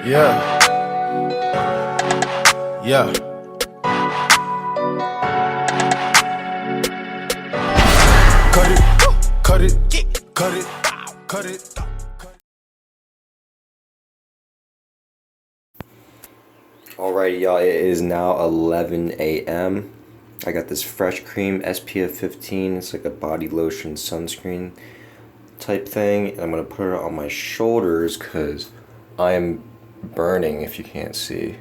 Yeah. Yeah. Cut it, cut it, cut it, cut it. Alrighty, y'all, it is now 11 a.m. I got this Fresh Cream SPF 15. It's like a body lotion sunscreen type thing. And I'm gonna put it on my shoulders because I am burning, if you can't see.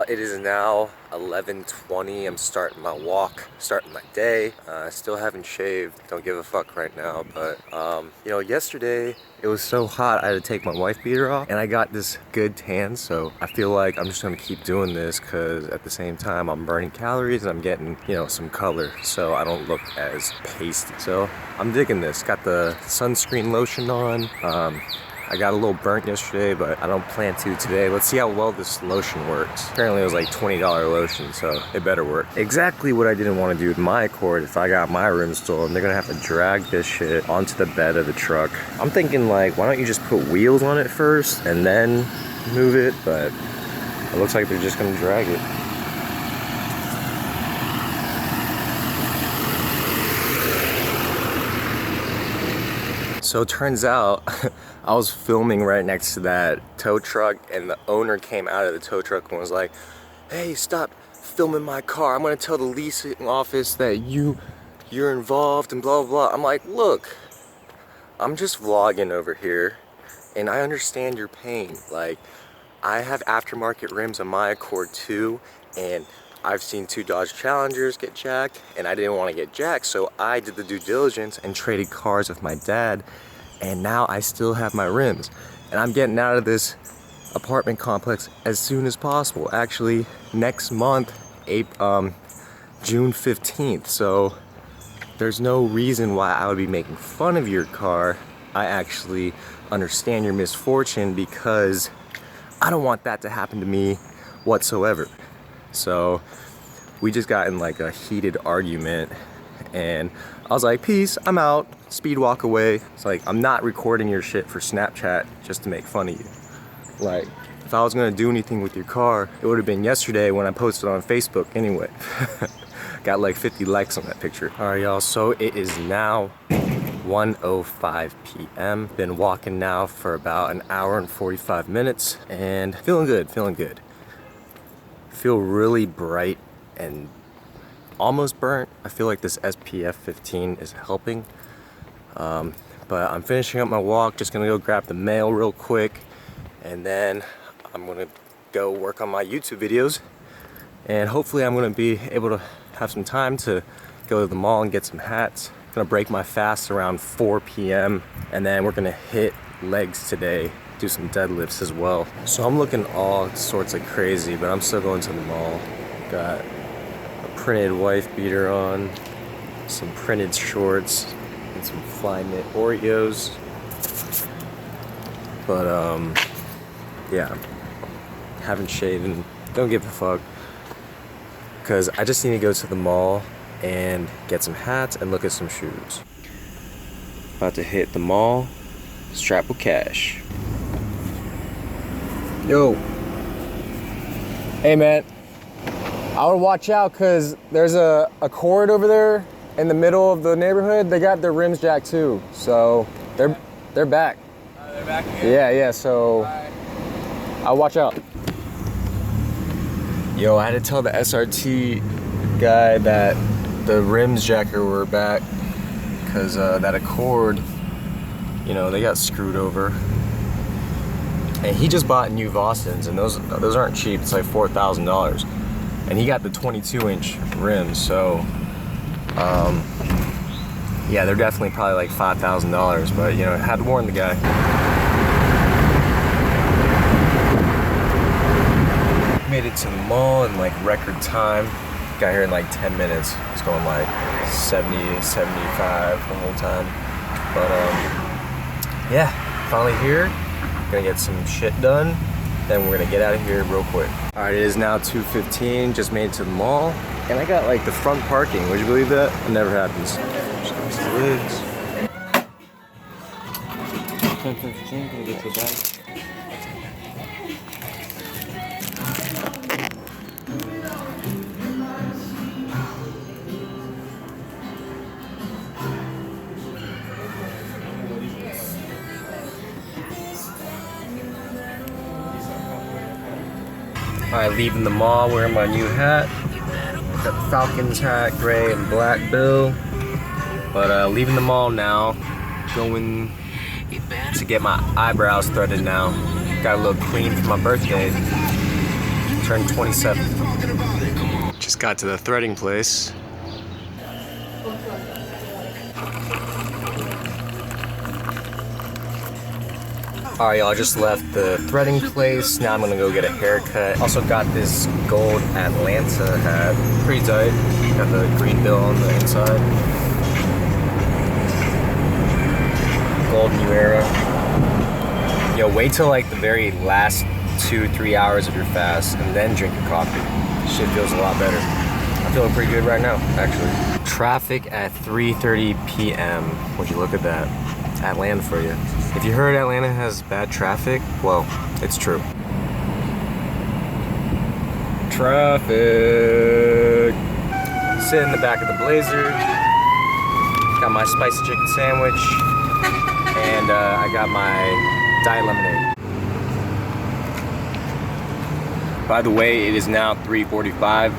It is now 11:20. I'm starting my walk, starting my day. I still haven't shaved, don't give a fuck right now, but you know, yesterday it was so hot I had to take my wife beater off and I got this good tan, so I feel like I'm just gonna keep doing this because at the same time I'm burning calories and I'm getting, you know, some color so I don't look as pasty. So I'm digging this. Got the sunscreen lotion on. I got a little burnt yesterday, but I don't plan to today. Let's see how well this lotion works. Apparently it was like $20 lotion, so it better work. Exactly what I didn't want to do with my Accord if I got my rims stolen. They're gonna have to drag this shit onto the bed of the truck. I'm thinking like, why don't you just put wheels on it first and then move it? But it looks like they're just gonna drag it. So it turns out I was filming right next to that tow truck and the owner came out of the tow truck and was like, hey, stop filming my car. I'm gonna tell the leasing office that you're involved and blah, blah, blah. I'm like, look, I'm just vlogging over here and I understand your pain. Like, I have aftermarket rims on my Accord too, and I've seen 2 Dodge Challengers get jacked and I didn't want to get jacked, so I did the due diligence and traded cars with my dad, and now I still have my rims and I'm getting out of this apartment complex as soon as possible. Actually, next month, June 15th, so there's no reason why I would be making fun of your car. I actually understand your misfortune because I don't want that to happen to me whatsoever. So we just got in like a heated argument and I was like, peace, I'm out, speed walk away. It's like, I'm not recording your shit for Snapchat just to make fun of you. Like, if I was gonna do anything with your car, it would have been yesterday when I posted on Facebook anyway. Got like 50 likes on that picture. All right, y'all, so it is now 1:05 p.m. Been walking now for about an hour and 45 minutes and feeling good, feeling good. Feel really bright and almost burnt. I feel like this SPF 15 is helping. But I'm finishing up my walk, just gonna go grab the mail real quick, and then I'm gonna go work on my YouTube videos, and hopefully I'm gonna be able to have some time to go to the mall and get some hats. I'm gonna break my fast around 4 p.m. and then we're gonna hit legs today, do some deadlifts as well. So I'm looking all sorts of crazy, but I'm still going to the mall. Got a printed wife beater on, some printed shorts, and some fly knit Oreos. But yeah, haven't shaven, don't give a fuck, because I just need to go to the mall and get some hats and look at some shoes. About to hit the mall, strapped with cash. Yo. Hey man, I would watch out because there's a Accord over there in the middle of the neighborhood. They got their rims jacked too, so they're back. They're back again? Yeah, so I'll watch out. Yo, I had to tell the SRT guy that the rims jacker were back because that Accord, you know, they got screwed over. And he just bought new VOSSENs, and those aren't cheap. It's like $4,000, and he got the 22-inch rims. So, yeah, they're definitely probably like $5,000. But you know, I had to warn the guy. Made it to the mall in like record time. Got here in like 10 minutes. It's going like 70, 75 the whole time. But yeah, finally here. Gonna get some shit done, then we're gonna get out of here real quick. All right, it is now 2:15, just made it to the mall, and I got like the front parking. Would you believe that? It never happens. Just lids. 10:15, can we get to the bag? Alright, leaving the mall, wearing my new hat. Got the Falcons hat, gray and black bill. But leaving the mall now, going to get my eyebrows threaded now. Got a look clean for my birthday. Turned 27. Just got to the threading place. Alright y'all, just left the threading place. Now I'm gonna go get a haircut. Also got this gold Atlanta hat. Pretty tight. Got the green bill on the inside. Gold New Era. Yo, wait till like the very last 2-3 hours of your fast and then drink your coffee. Shit feels a lot better. I'm feeling pretty good right now, actually. Traffic at 3:30 p.m. Would you look at that? Atlanta for you. If you heard Atlanta has bad traffic, well, it's true. Traffic. Sit in the back of the Blazer. Got my spicy chicken sandwich. And I got my diet lemonade. By the way, it is now 3:45.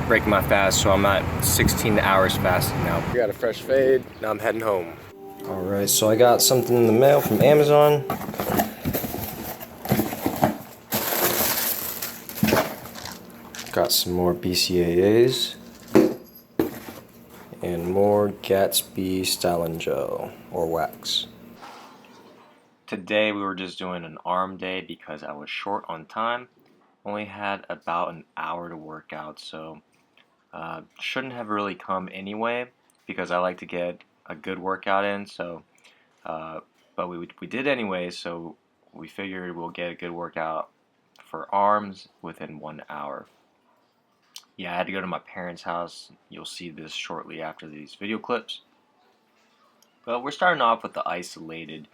Breaking my fast, so I'm at 16 hours fasting now. I got a fresh fade. Now I'm heading home. Alright, so I got something in the mail from Amazon. Got some more BCAAs. And more Gatsby Styling Gel, or wax. Today we were just doing an arm day because I was short on time. Only had about an hour to work out, so shouldn't have really come anyway because I like to get a good workout in. So, but we did anyway. So we figured we'll get a good workout for arms within 1 hour. Yeah, I had to go to my parents' house. You'll see this shortly after these video clips. But we're starting off with the isolated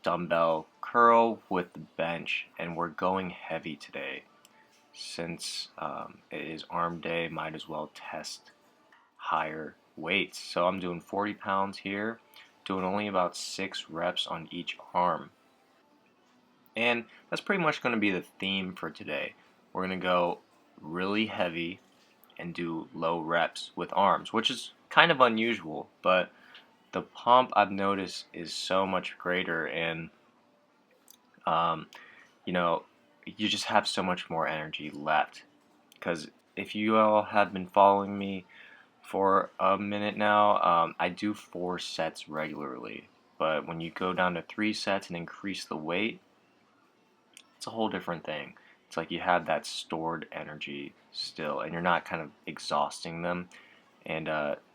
dumbbell curl with the bench, and we're going heavy today. Since it is arm day, might as well test higher weights. So I'm doing 40 pounds here, doing only about 6 reps on each arm. And that's pretty much going to be the theme for today. We're going to go really heavy and do low reps with arms, which is kind of unusual, but the pump I've noticed is so much greater, and you know, you just have so much more energy left. Because if you all have been following me for a minute now, I do 4 sets regularly, but when you go down to 3 sets and increase the weight, it's a whole different thing. It's like you have that stored energy still, and you're not kind of exhausting them, and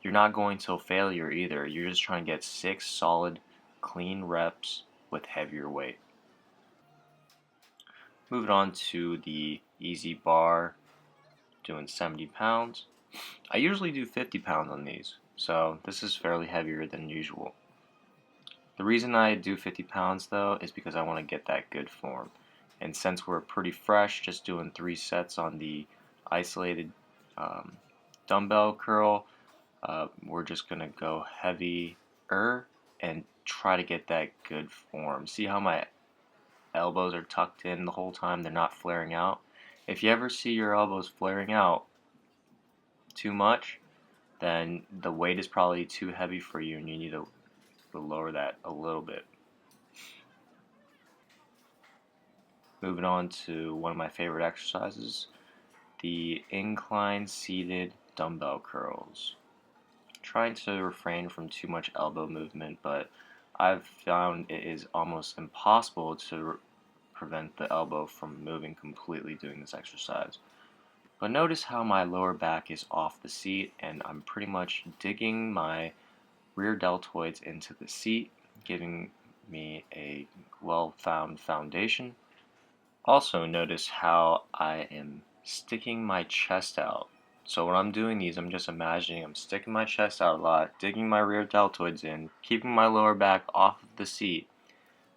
you're not going till failure either. You're just trying to get 6 solid, clean reps with heavier weight. Moving on to the easy bar, doing 70 pounds. I usually do 50 pounds on these, so this is fairly heavier than usual. The reason I do 50 pounds though is because I want to get that good form. And since we're pretty fresh, just doing 3 sets on the isolated dumbbell curl, we're just going to go heavier and try to get that good form. See how my elbows are tucked in the whole time, they're not flaring out. If you ever see your elbows flaring out too much, then the weight is probably too heavy for you and you need to lower that a little bit. Moving on to one of my favorite exercises, the incline seated dumbbell curls. Trying to refrain from too much elbow movement, but I've found it is almost impossible to prevent the elbow from moving completely doing this exercise. But notice how my lower back is off the seat, and I'm pretty much digging my rear deltoids into the seat, giving me a well-found foundation. Also notice how I am sticking my chest out So when I'm doing these, I'm just imagining I'm sticking my chest out a lot, digging my rear deltoids in, keeping my lower back off of the seat,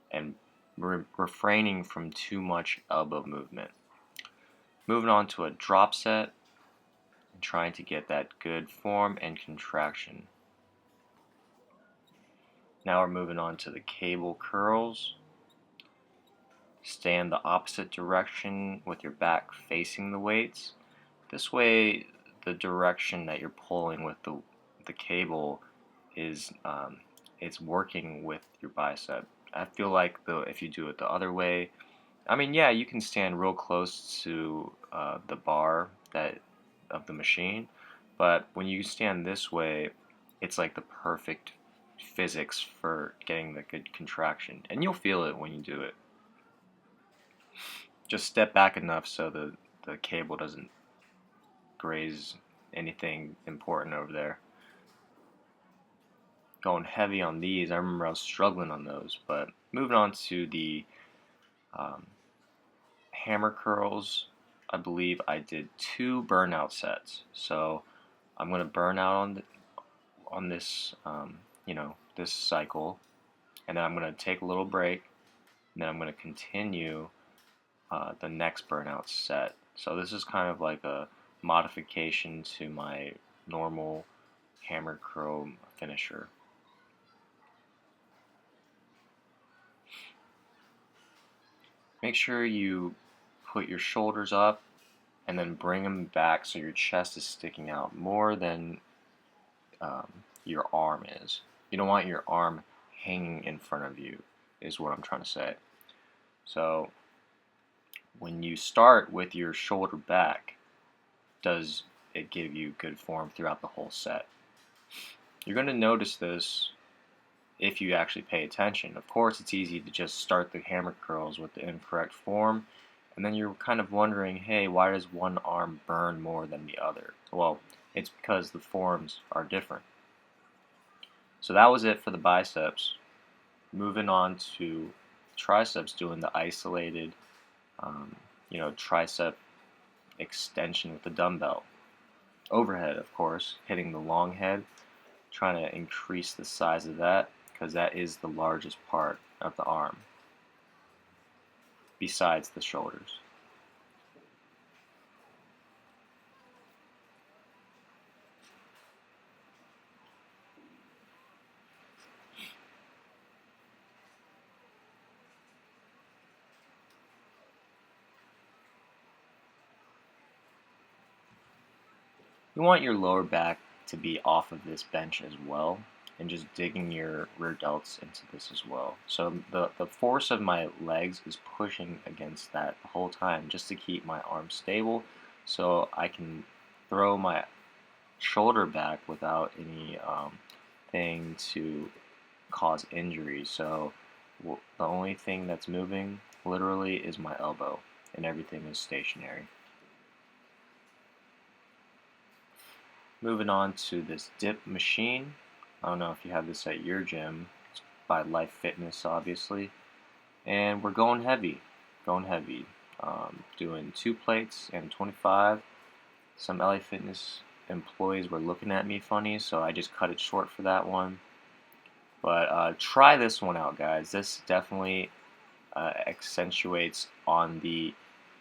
and refraining from too much elbow movement. Moving on to a drop set and trying to get that good form and contraction. Now we're moving on to the cable curls. Stand the opposite direction with your back facing the weights. This way, the direction that you're pulling with the cable is it's working with your bicep. I feel like if you do it the other way, I mean, yeah, you can stand real close to the bar of the machine, but when you stand this way, it's like the perfect physics for getting the good contraction, and you'll feel it when you do it. Just step back enough so the cable doesn't graze anything important over there. Going heavy on these, I remember I was struggling on those, but moving on to the hammer curls, I believe I did 2 burnout sets. So I'm going to burn out on this, this cycle, and then I'm going to take a little break, and then I'm going to continue the next burnout set. So this is kind of like a modification to my normal hammer curl finisher. Make sure you put your shoulders up and then bring them back so your chest is sticking out more than your arm is. You don't want your arm hanging in front of you, is what I'm trying to say. So when you start with your shoulder back, does it give you good form throughout the whole set? You're going to notice this if you actually pay attention. Of course, it's easy to just start the hammer curls with the incorrect form, and then you're kind of wondering, hey, why does one arm burn more than the other? Well, it's because the forms are different. So that was it for the biceps. Moving on to triceps, doing the isolated, tricep extension with the dumbbell. Overhead, of course, hitting the long head, trying to increase the size of that because that is the largest part of the arm besides the shoulders. You want your lower back to be off of this bench as well, and just digging your rear delts into this as well. So the force of my legs is pushing against that the whole time just to keep my arm stable so I can throw my shoulder back without any thing to cause injury. So the only thing that's moving literally is my elbow, and everything is stationary. Moving on to this dip machine. I don't know if you have this at your gym. It's by Life Fitness, obviously. And we're going heavy. Doing 2 plates and 25. Some LA Fitness employees were looking at me funny, so I just cut it short for that one. But try this one out, guys. This definitely accentuates on the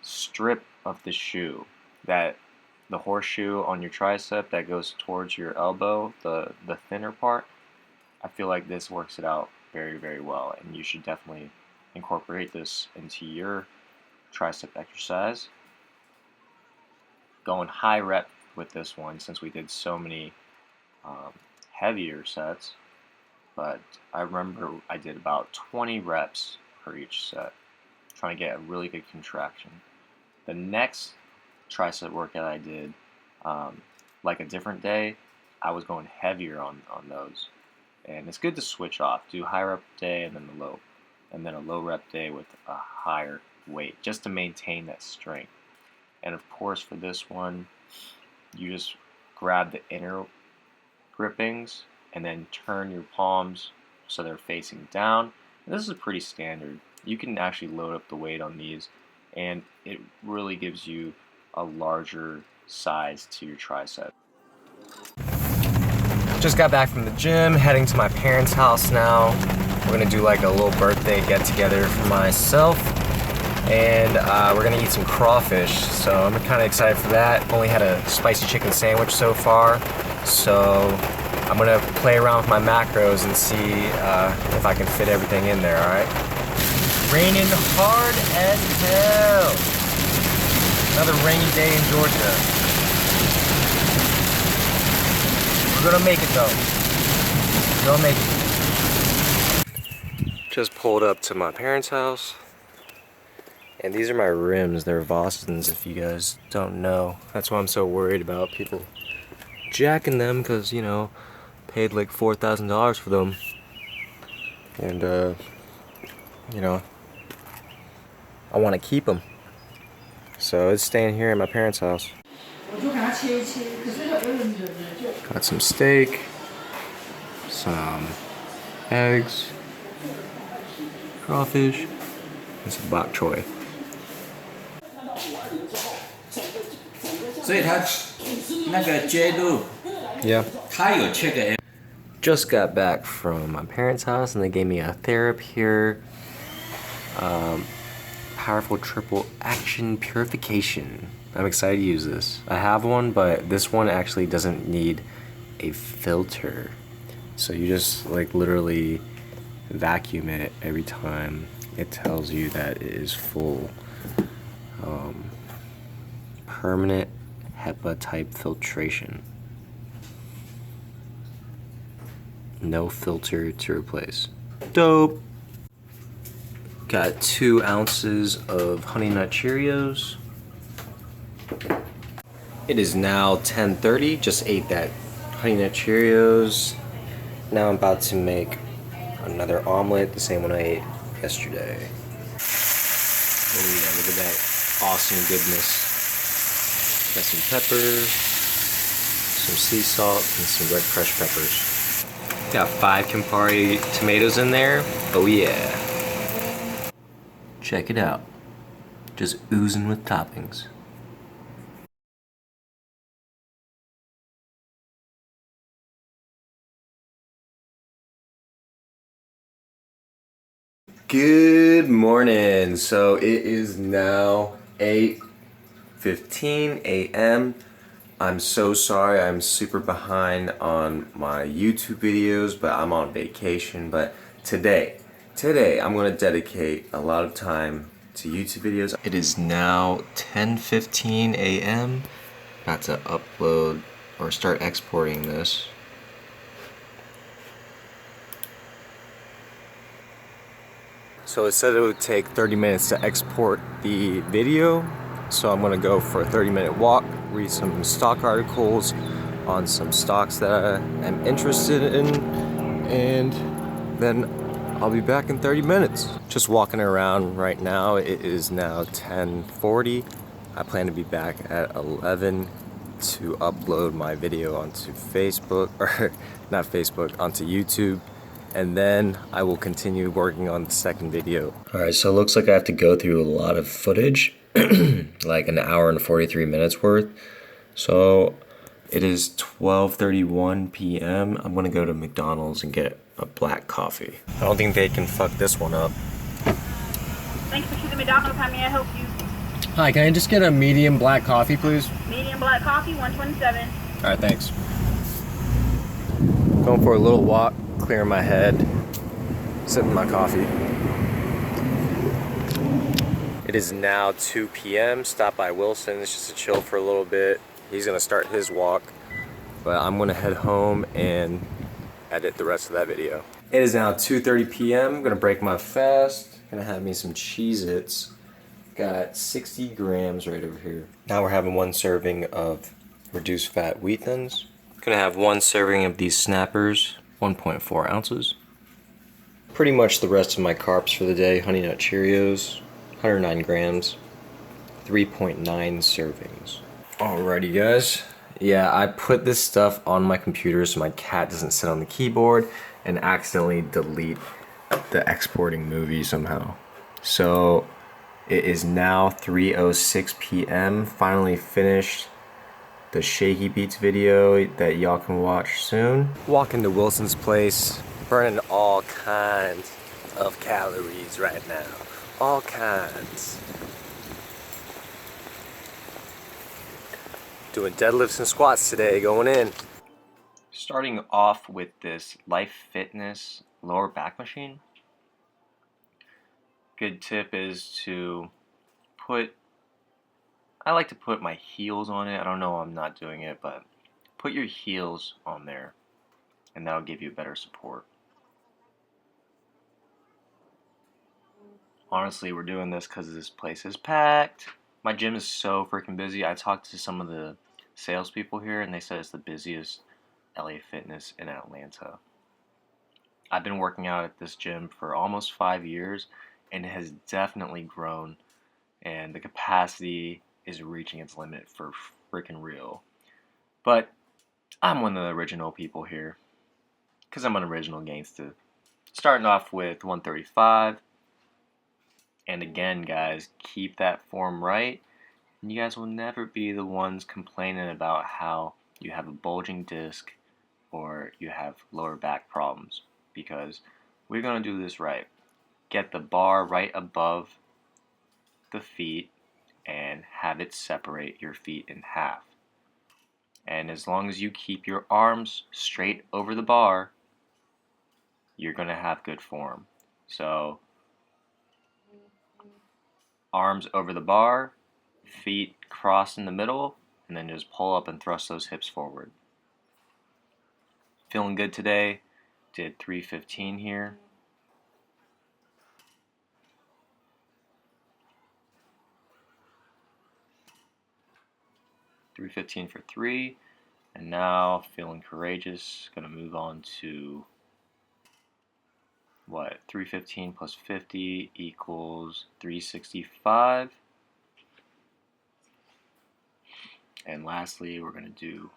strip of the shoe, that the horseshoe on your tricep that goes towards your elbow, the thinner part. I feel like this works it out very, very well, and you should definitely incorporate this into your tricep exercise. Going high rep with this one since we did so many heavier sets, but I remember I did about 20 reps per each set, trying to get a really good contraction. The next tricep workout I did, like a different day, I was going heavier on those. And it's good to switch off. Do high rep day and then a low rep day with a higher weight, just to maintain that strength. And of course for this one, you just grab the inner grippings and then turn your palms so they're facing down. And this is pretty standard. You can actually load up the weight on these, and it really gives you a larger size to your tricep. Just got back from the gym, heading to my parents' house now. We're gonna do like a little birthday get together for myself. And we're gonna eat some crawfish. So I'm kinda excited for that. Only had a spicy chicken sandwich so far. So I'm gonna play around with my macros and see if I can fit everything in there, all right? Raining hard as hell. Another rainy day in Georgia. We're gonna make it though. We're gonna make it. Just pulled up to my parents' house. And these are my rims. They're VOSSENs if you guys don't know. That's why I'm so worried about people jacking them, because, you know, paid like $4,000 for them. And, you know, I want to keep them. So it's staying here at my parents' house. Got some steak, some eggs, crawfish, and some bok choy. 所以他那个揭露 Yeah. 他有 check Just got back from my parents' house and they gave me a TheraPure powerful triple action purification. I'm excited to use this. I have one, but this one actually doesn't need a filter. So you just like literally vacuum it every time it tells you that it is full. Permanent HEPA type filtration. No filter to replace. Dope. Got 2 ounces of Honey Nut Cheerios. It is now 10:30. Just ate that Honey Nut Cheerios. Now I'm about to make another omelet, the same one I ate yesterday. Oh yeah, look at that awesome goodness. Got some pepper, some sea salt, and some red crushed peppers. Got 5 Campari tomatoes in there. Oh yeah. Check it out. Just oozing with toppings. Good morning. So it is now 8:15 a.m. I'm so sorry, I'm super behind on my YouTube videos, but I'm on vacation. But today I'm gonna dedicate a lot of time to YouTube videos. It is now 10:15 a.m. About to upload or start exporting this. So it said it would take 30 minutes to export the video. So I'm gonna go for a 30-minute walk, read some stock articles on some stocks that I am interested in, and then I'll be back in 30 minutes. Just walking around right now. It is now 10:40. I plan to be back at 11 to upload my video onto Facebook, or not Facebook, onto YouTube. And then I will continue working on the second video. Alright, so it looks like I have to go through a lot of footage, like an hour and 43 minutes worth. So it is 12:31 p.m. I'm gonna go to McDonald's and get a black coffee. I don't think they can fuck this one up. Thanks for choosing McDonald's. How may I help you? Hi, can I just get a medium black coffee, please? Medium black coffee, 127. Alright, thanks. Going for a little walk, clearing my head, sipping my coffee. It is now 2 p.m. Stopped by Wilson's just to chill for a little bit. He's gonna start his walk, but I'm gonna head home and edit the rest of that video. It is now 2:30 p.m. I'm gonna break my fast. Gonna have me some Cheez-Its. Got 60 grams right over here. Now we're having 1 serving of reduced fat wheat thins. Gonna have 1 serving of these snappers, 1.4 ounces. Pretty much the rest of my carbs for the day. Honey Nut Cheerios, 109 grams, 3.9 servings. Alrighty guys. Yeah, I put this stuff on my computer so my cat doesn't sit on the keyboard and accidentally delete the exporting movie somehow. So it is now 3:06 p.m. Finally finished the Shaky Beats video that y'all can watch soon. Walking to Wilson's place, burning all kinds of calories right now. All kinds. Doing deadlifts and squats today, going in. Starting off with this Life Fitness lower back machine. Good tip is to I like to put my heels on it. I don't know, I'm not doing it, but put your heels on there and that'll give you better support. Honestly, we're doing this because this place is packed. My gym is so freaking busy. I talked to some of the salespeople here and they said it's the busiest LA Fitness in Atlanta. I've been working out at this gym for almost 5 years and it has definitely grown, and the capacity is reaching its limit for freaking real. But I'm one of the original people here because I'm an original Gainstas. Starting off with 135. And again, guys, keep that form right. And you guys will never be the ones complaining about how you have a bulging disc or you have lower back problems, because we're going to do this right. Get the bar right above the feet and have it separate your feet in half. And as long as you keep your arms straight over the bar, you're going to have good form. So arms over the bar, feet crossed in the middle, and then just pull up and thrust those hips forward. Feeling good today. Did 315 here. $315 for 3. And now feeling courageous. Gonna move on to what? 315 plus 50 equals 365. And lastly, we're gonna do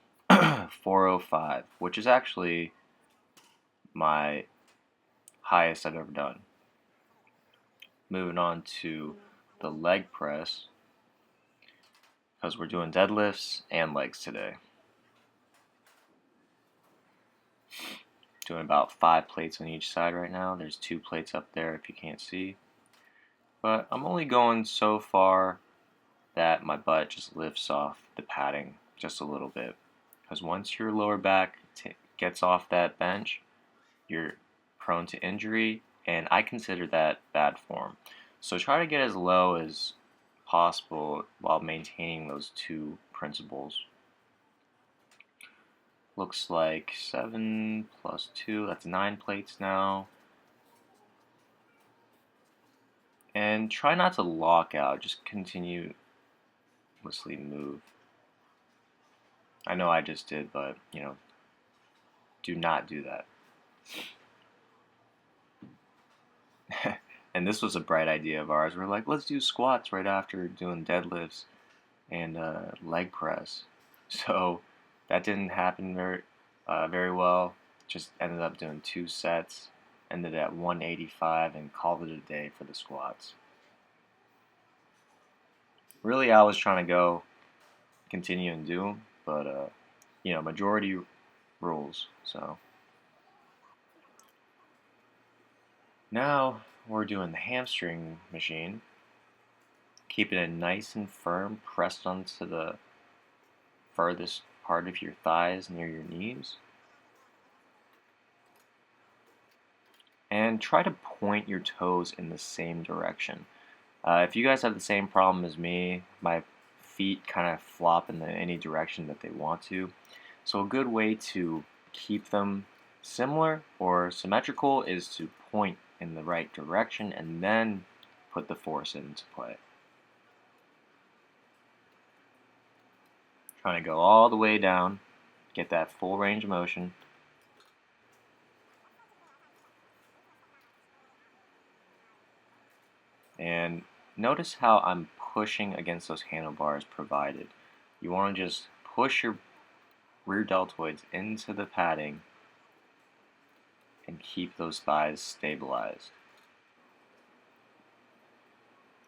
405, which is actually my highest I've ever done. Moving on to the leg press, because we're doing deadlifts and legs today. Doing about 5 plates on each side right now. There's 2 plates up there if you can't see. But I'm only going so far that my butt just lifts off the padding just a little bit. Because once your lower back gets off that bench, you're prone to injury, and I consider that bad form. So try to get as low as possible while maintaining those 2 principles. Looks like 7 plus 2, that's 9 plates now. And try not to lock out, just continuously move. I know I just did, but do not do that. And this was a bright idea of ours. We're like, let's do squats right after doing deadlifts and leg press. So that didn't happen very well. Just ended up doing 2 sets. Ended at 185 and called it a day for the squats. Really, I was trying to continue and do them, but majority rules. So now we're doing the hamstring machine. Keeping it nice and firm, pressed onto the furthest part of your thighs near your knees. And try to point your toes in the same direction. If you guys have the same problem as me, my feet kind of flop in any direction that they want to. So a good way to keep them similar or symmetrical is to point in the right direction and then put the force into play. Trying to go all the way down, get that full range of motion. And notice how I'm pushing against those handlebars provided. You want to just push your rear deltoids into the padding and keep those thighs stabilized.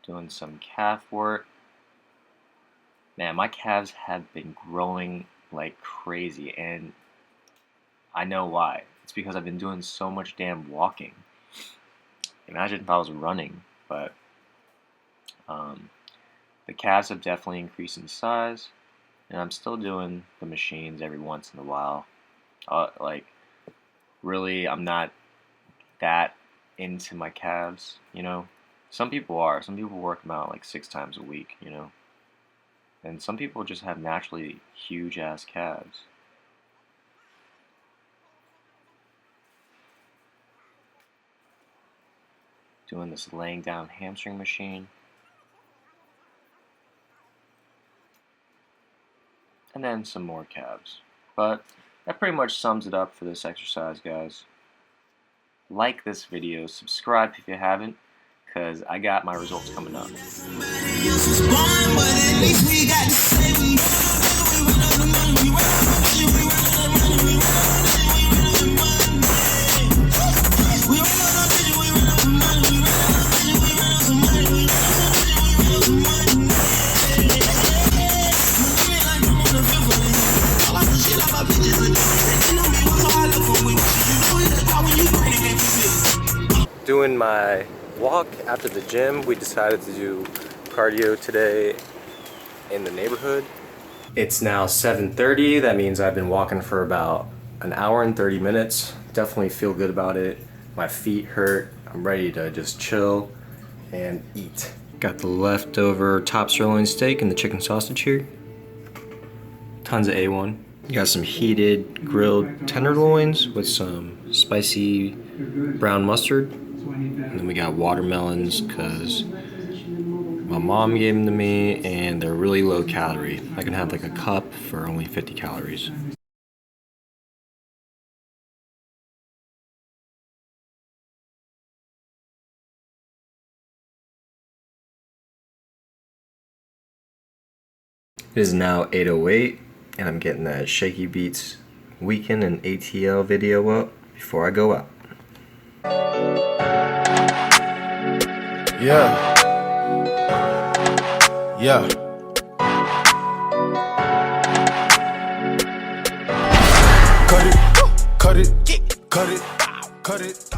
Doing some calf work. Man, my calves have been growing like crazy, and I know why. It's because I've been doing so much damn walking. Imagine if I was running, but the calves have definitely increased in size, and I'm still doing the machines every once in a while. Like, really, I'm not that into my calves, you know? Some people are. Some people work them out like 6 times a week, you know? And some people just have naturally huge ass calves. Doing this laying down hamstring machine. And then some more calves. But that pretty much sums it up for this exercise, guys. Like this video, subscribe if you haven't, because I got my results coming up. Doing my walk after the gym. We decided to do cardio today in the neighborhood. It's now 7:30. That means I've been walking for about an hour and 30 minutes. Definitely feel good about it. My feet hurt. I'm ready to just chill and eat. Got the leftover top sirloin steak and the chicken sausage here. Tons of A1. Got some heated grilled tenderloins with some spicy brown mustard. And then we got watermelons because my mom gave them to me and they're really low calorie. I can have like a cup for only 50 calories. It is now 8:08 and I'm getting that Shaky Beats weekend and ATL video up before I go out. Yeah. Yeah. Cut it, cut it, cut it, cut it.